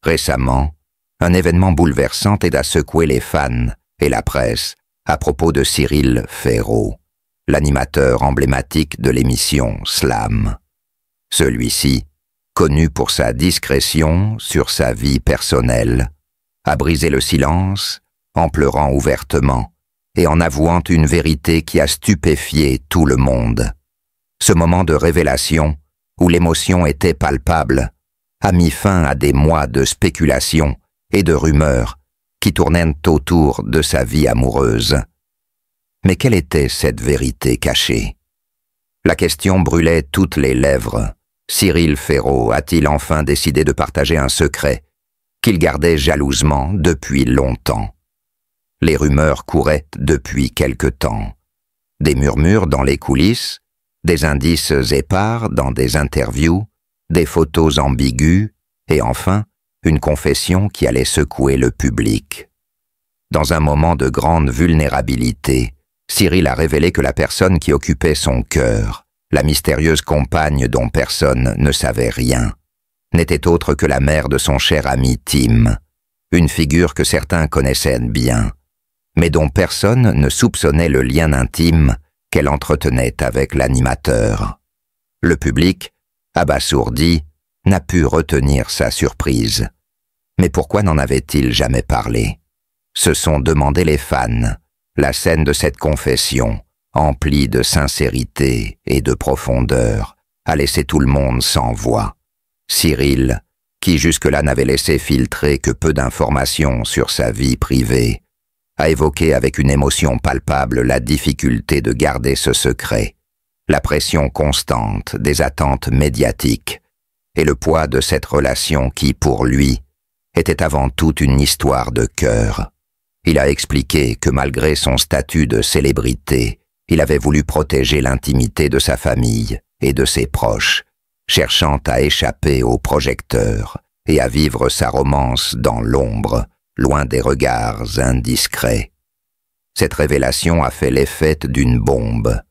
Récemment, un événement bouleversant aida à secouer les fans et la presse à propos de Cyril Ferraud, l'animateur emblématique de l'émission Slam. Celui-ci, connu pour sa discrétion sur sa vie personnelle, a brisé le silence en pleurant ouvertement et en avouant une vérité qui a stupéfié tout le monde. Ce moment de révélation, où l'émotion était palpable, a mis fin à des mois de spéculation et de rumeurs qui tournaient autour de sa vie amoureuse. Mais quelle était cette vérité cachée? La question brûlait toutes les lèvres. Cyril Ferraud a-t-il enfin décidé de partager un secret qu'il gardait jalousement depuis longtemps? Les rumeurs couraient depuis quelque temps. Des murmures dans les coulisses, des indices épars dans des interviews, des photos ambiguës et enfin une confession qui allait secouer le public. Dans un moment de grande vulnérabilité, Cyril a révélé que la personne qui occupait son cœur, la mystérieuse compagne dont personne ne savait rien, n'était autre que la mère de son cher ami Tim, une figure que certains connaissaient bien, mais dont personne ne soupçonnait le lien intime qu'elle entretenait avec l'animateur. Le public, abasourdi, n'a pu retenir sa surprise. Mais pourquoi n'en avait-il jamais parlé? Se sont demandé les fans. La scène de cette confession, emplie de sincérité et de profondeur, a laissé tout le monde sans voix. Cyril, qui jusque-là n'avait laissé filtrer que peu d'informations sur sa vie privée, a évoqué avec une émotion palpable la difficulté de garder ce secret, la pression constante des attentes médiatiques et le poids de cette relation qui, pour lui, était avant tout une histoire de cœur. Il a expliqué que malgré son statut de célébrité, il avait voulu protéger l'intimité de sa famille et de ses proches, cherchant à échapper aux projecteurs et à vivre sa romance dans l'ombre, loin des regards indiscrets. Cette révélation a fait l'effet d'une bombe.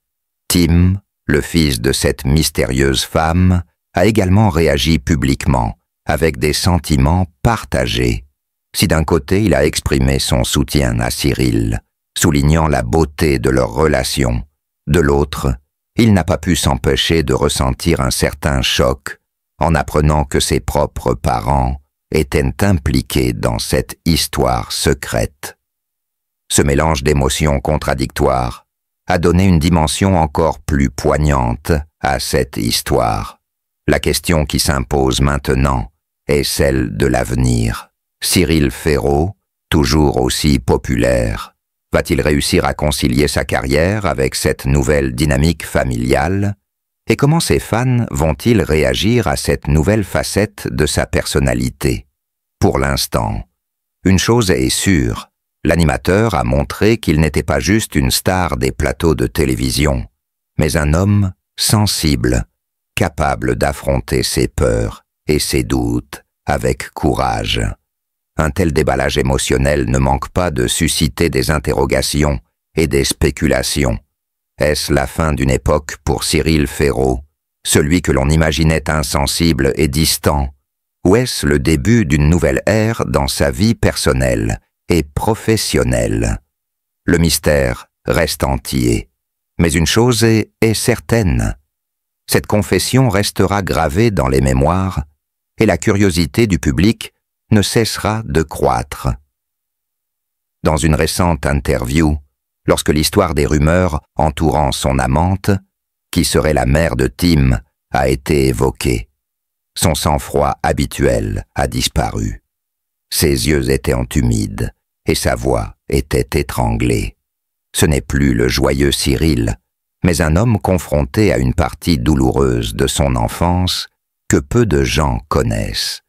Tim, le fils de cette mystérieuse femme, a également réagi publiquement, avec des sentiments partagés. Si d'un côté il a exprimé son soutien à Cyril, soulignant la beauté de leur relation, de l'autre, il n'a pas pu s'empêcher de ressentir un certain choc en apprenant que ses propres parents étaient impliqués dans cette histoire secrète. Ce mélange d'émotions contradictoires a donné une dimension encore plus poignante à cette histoire. La question qui s'impose maintenant est celle de l'avenir. Cyril Ferraud, toujours aussi populaire, va-t-il réussir à concilier sa carrière avec cette nouvelle dynamique familiale? Et comment ses fans vont-ils réagir à cette nouvelle facette de sa personnalité? Pour l'instant, une chose est sûre, l'animateur a montré qu'il n'était pas juste une star des plateaux de télévision, mais un homme sensible, capable d'affronter ses peurs et ses doutes avec courage. Un tel déballage émotionnel ne manque pas de susciter des interrogations et des spéculations. Est-ce la fin d'une époque pour Cyril Ferraud, celui que l'on imaginait insensible et distant, ou est-ce le début d'une nouvelle ère dans sa vie personnelle et professionnelle? Le mystère reste entier, mais une chose est certaine. Cette confession restera gravée dans les mémoires et la curiosité du public ne cessera de croître. Dans une récente interview, lorsque l'histoire des rumeurs entourant son amante, qui serait la mère de Tim, a été évoquée, son sang-froid habituel a disparu. Ses yeux étaient humides et sa voix était étranglée. Ce n'est plus le joyeux Cyril, mais un homme confronté à une partie douloureuse de son enfance que peu de gens connaissent.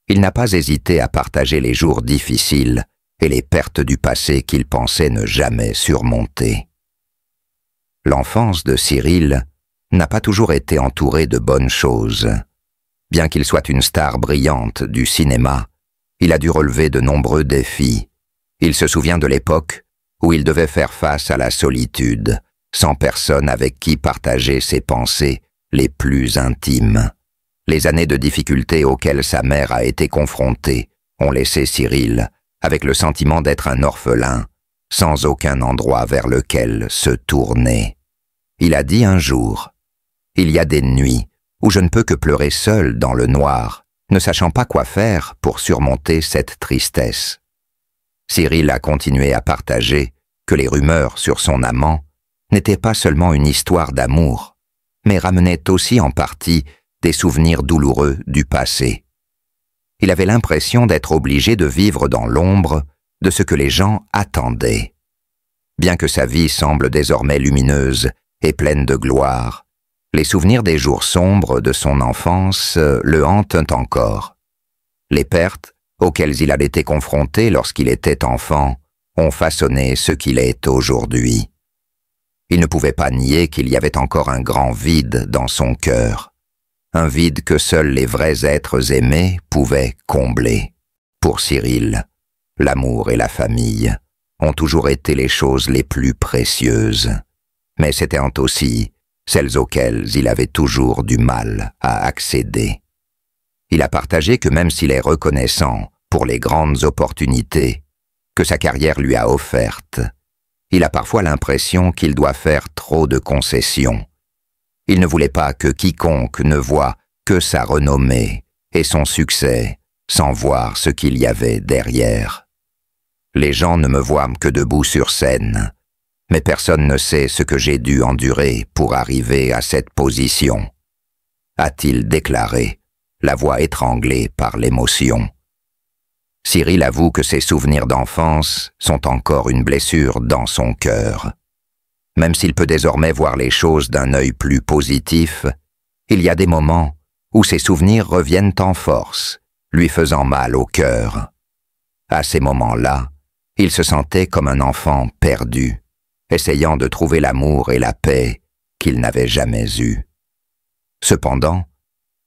Il n'a pas hésité à partager les jours difficiles et les pertes du passé qu'il pensait ne jamais surmonter. L'enfance de Cyril n'a pas toujours été entourée de bonnes choses. Bien qu'il soit une star brillante du cinéma, il a dû relever de nombreux défis. Il se souvient de l'époque où il devait faire face à la solitude, sans personne avec qui partager ses pensées les plus intimes. Les années de difficultés auxquelles sa mère a été confrontée ont laissé Cyril avec le sentiment d'être un orphelin, sans aucun endroit vers lequel se tourner. Il a dit un jour « Il y a des nuits où je ne peux que pleurer seul dans le noir, ne sachant pas quoi faire pour surmonter cette tristesse. » Cyril a continué à partager que les rumeurs sur son amant n'étaient pas seulement une histoire d'amour, mais ramenaient aussi en partie des souvenirs douloureux du passé. Il avait l'impression d'être obligé de vivre dans l'ombre de ce que les gens attendaient. Bien que sa vie semble désormais lumineuse et pleine de gloire, les souvenirs des jours sombres de son enfance le hantent encore. Les pertes auxquelles il a été confronté lorsqu'il était enfant ont façonné ce qu'il est aujourd'hui. Il ne pouvait pas nier qu'il y avait encore un grand vide dans son cœur, un vide que seuls les vrais êtres aimés pouvaient combler. Pour Cyril, l'amour et la famille ont toujours été les choses les plus précieuses, mais c'étaient aussi celles auxquelles il avait toujours du mal à accéder. Il a partagé que même s'il est reconnaissant pour les grandes opportunités que sa carrière lui a offertes, il a parfois l'impression qu'il doit faire trop de concessions. Il ne voulait pas que quiconque ne voie que sa renommée et son succès sans voir ce qu'il y avait derrière. Les gens ne me voient que debout sur scène, mais personne ne sait ce que j'ai dû endurer pour arriver à cette position, a-t-il déclaré, la voix étranglée par l'émotion. Cyril avoue que ses souvenirs d'enfance sont encore une blessure dans son cœur. Même s'il peut désormais voir les choses d'un œil plus positif, il y a des moments où ses souvenirs reviennent en force, lui faisant mal au cœur. À ces moments-là, il se sentait comme un enfant perdu, essayant de trouver l'amour et la paix qu'il n'avait jamais eus. Cependant,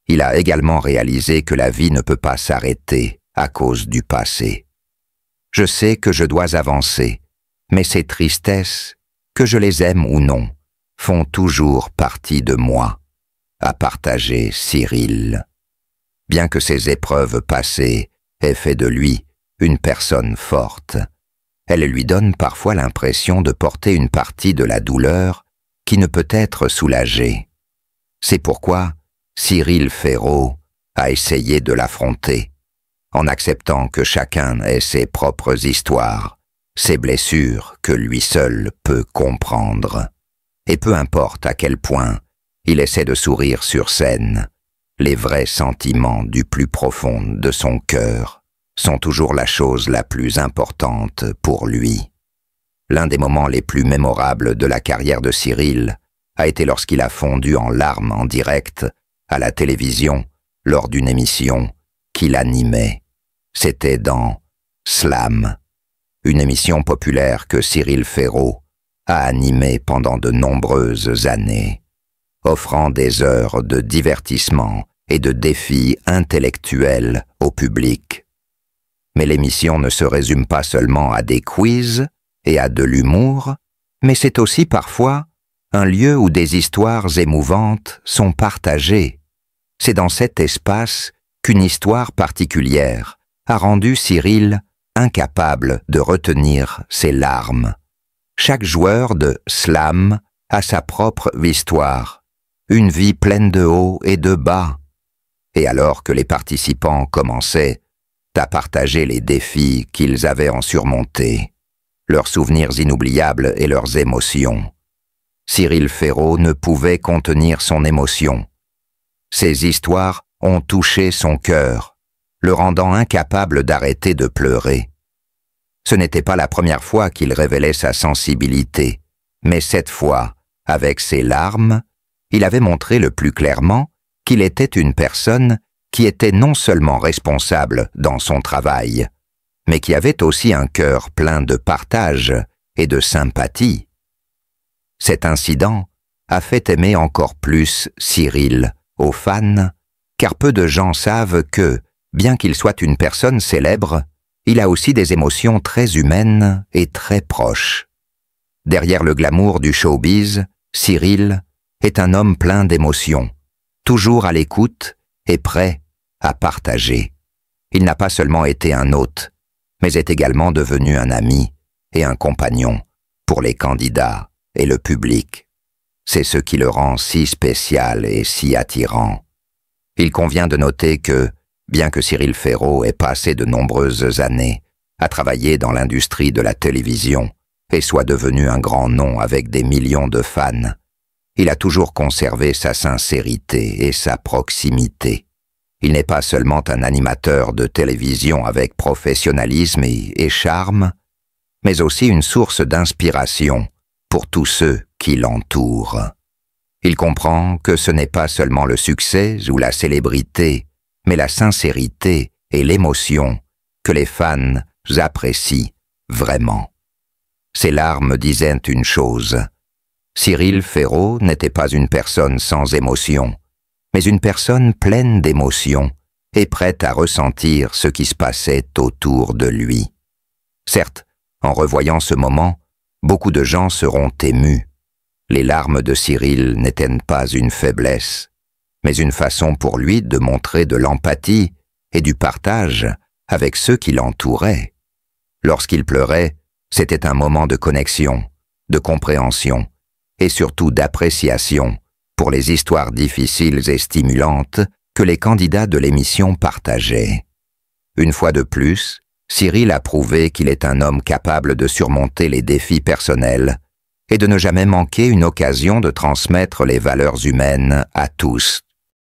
il a également réalisé que la vie ne peut pas s'arrêter à cause du passé. Je sais que je dois avancer, mais ces tristesses, que je les aime ou non, font toujours partie de moi, a partagé Cyril. Bien que ces épreuves passées aient fait de lui une personne forte, elles lui donnent parfois l'impression de porter une partie de la douleur qui ne peut être soulagée. C'est pourquoi Cyril Ferraud a essayé de l'affronter, en acceptant que chacun ait ses propres histoires, ses blessures que lui seul peut comprendre. Et peu importe à quel point il essaie de sourire sur scène, les vrais sentiments du plus profond de son cœur sont toujours la chose la plus importante pour lui. L'un des moments les plus mémorables de la carrière de Cyril a été lorsqu'il a fondu en larmes en direct à la télévision lors d'une émission qu'il animait. C'était dans Slam, une émission populaire que Cyril Ferraud a animée pendant de nombreuses années, offrant des heures de divertissement et de défis intellectuels au public. Mais l'émission ne se résume pas seulement à des quiz et à de l'humour, mais c'est aussi parfois un lieu où des histoires émouvantes sont partagées. C'est dans cet espace qu'une histoire particulière a rendu Cyril incapable de retenir ses larmes. Chaque joueur de slam a sa propre histoire, une vie pleine de hauts et de bas. Et alors que les participants commençaient à partager les défis qu'ils avaient en surmonté, leurs souvenirs inoubliables et leurs émotions, Cyril Ferraud ne pouvait contenir son émotion. Ces histoires ont touché son cœur, le rendant incapable d'arrêter de pleurer. Ce n'était pas la première fois qu'il révélait sa sensibilité, mais cette fois, avec ses larmes, il avait montré le plus clairement qu'il était une personne qui était non seulement responsable dans son travail, mais qui avait aussi un cœur plein de partage et de sympathie. Cet incident a fait aimer encore plus Cyril aux fans, car peu de gens savent que, bien qu'il soit une personne célèbre, il a aussi des émotions très humaines et très proches. Derrière le glamour du showbiz, Cyril est un homme plein d'émotions, toujours à l'écoute et prêt à partager. Il n'a pas seulement été un hôte, mais est également devenu un ami et un compagnon pour les candidats et le public. C'est ce qui le rend si spécial et si attirant. Il convient de noter que, bien que Cyril Ferraud ait passé de nombreuses années à travailler dans l'industrie de la télévision et soit devenu un grand nom avec des millions de fans, il a toujours conservé sa sincérité et sa proximité. Il n'est pas seulement un animateur de télévision avec professionnalisme et charme, mais aussi une source d'inspiration pour tous ceux qui l'entourent. Il comprend que ce n'est pas seulement le succès ou la célébrité, mais la sincérité et l'émotion que les fans apprécient vraiment. Ses larmes disaient une chose. Cyril Ferraud n'était pas une personne sans émotion, mais une personne pleine d'émotions et prête à ressentir ce qui se passait autour de lui. Certes, en revoyant ce moment, beaucoup de gens seront émus. Les larmes de Cyril n'étaient pas une faiblesse, mais une façon pour lui de montrer de l'empathie et du partage avec ceux qui l'entouraient. Lorsqu'il pleurait, c'était un moment de connexion, de compréhension et surtout d'appréciation pour les histoires difficiles et stimulantes que les candidats de l'émission partageaient. Une fois de plus, Cyril a prouvé qu'il est un homme capable de surmonter les défis personnels et de ne jamais manquer une occasion de transmettre les valeurs humaines à tous